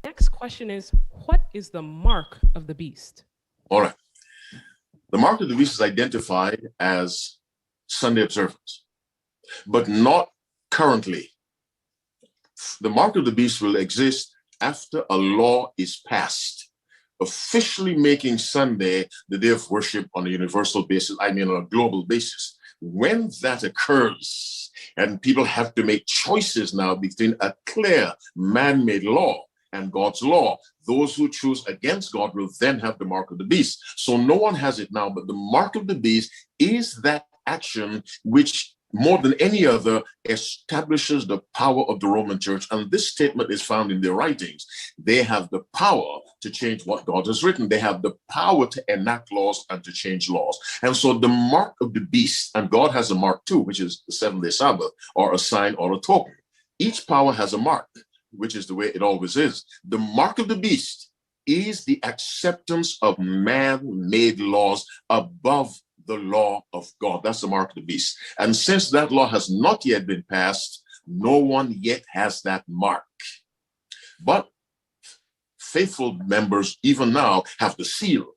next question is, what is the mark of the beast? All right. The mark of the beast is identified as Sunday observance, but not currently. The mark of the beast will exist after a law is passed, officially making Sunday the day of worship on a universal basis, on a global basis. When that occurs, and people have to make choices now between a clear man-made law and God's law, those who choose against God will then have the mark of the beast. So no one has it now, but the mark of the beast is that action which more than any other establishes the power of the Roman Church. And this statement is found in their writings. They have the power to change what God has written. They have the power to enact laws and to change laws. And so the mark of the beast, and God has a mark too, which is the seventh-day Sabbath, or a sign or a token. Each power has a mark, which is the way it always is. The mark of the beast is the acceptance of man-made laws above the law of God. That's the mark of the beast. And since that law has not yet been passed, no one yet has that mark. But faithful members, even now, have the seal,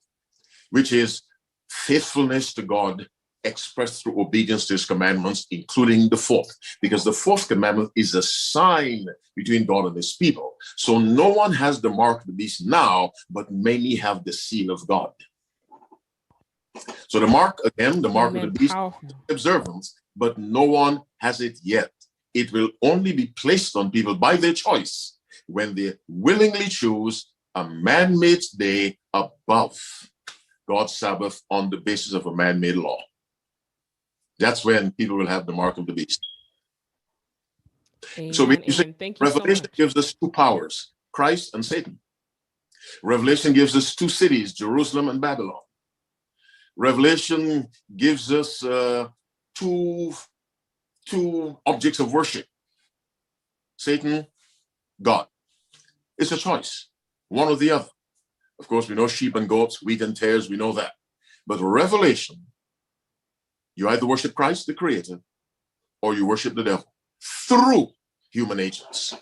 which is faithfulness to God expressed through obedience to his commandments, including the fourth, because the fourth commandment is a sign between God and his people. So no one has the mark of the beast now, but many have the seal of God. So the mark, again, the mark of the beast, observance, but no one has it yet. It will only be placed on people by their choice when they willingly choose a man-made day above God's Sabbath on the basis of a man-made law. That's when people will have the mark of the beast. Amen, so Revelation gives us two powers, Christ and Satan. Revelation gives us two cities, Jerusalem and Babylon. Revelation gives us two objects of worship, Satan, God. It's a choice, one or the other. Of course, we know sheep and goats, wheat and tares, we know that. But Revelation, you either worship Christ, the creator, or you worship the devil through human agents.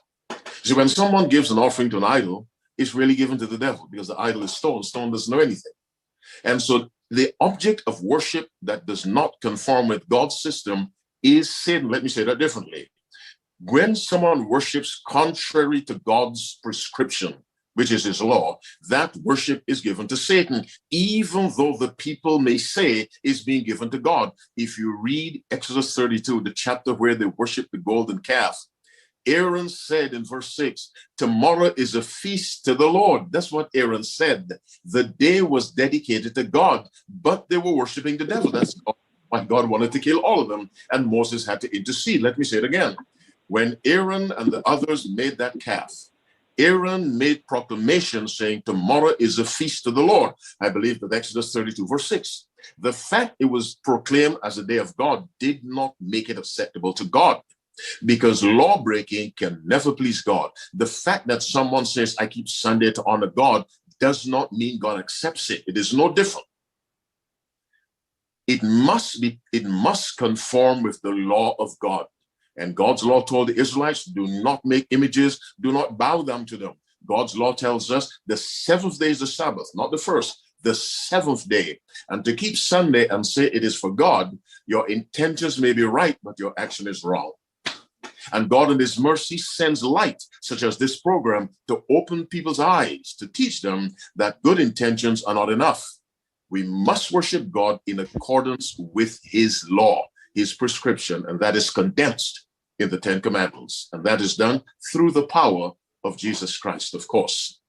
See, when someone gives an offering to an idol, it's really given to the devil because the idol is stone. Stone doesn't know anything. And so the object of worship that does not conform with God's system is sin. Let me say that differently. When someone worships contrary to God's prescription, which is his law, that worship is given to Satan, even though the people may say it's being given to God. If you read Exodus 32, the chapter where they worship the golden calf, Aaron said in verse 6, tomorrow is a feast to the Lord. That's what Aaron said. The day was dedicated to God, but they were worshiping the devil. That's why God wanted to kill all of them, and Moses had to intercede. Let me say it again. When Aaron and the others made that calf, Aaron made proclamation saying, tomorrow is a feast to the Lord. I believe that Exodus 32, verse 6. The fact it was proclaimed as a day of God did not make it acceptable to God, because law breaking can never please God. The fact that someone says, I keep Sunday to honor God, does not mean God accepts it. It is no different. It must conform with the law of God. And God's law told the Israelites, do not make images, do not bow down to them. God's law tells us the seventh day is the Sabbath, not the first, the seventh day. And to keep Sunday and say it is for God, your intentions may be right, but your action is wrong. And God in his mercy sends light, such as this program, to open people's eyes, to teach them that good intentions are not enough. We must worship God in accordance with his law, his prescription, and that is condensed in the Ten Commandments. And that is done through the power of Jesus Christ, of course.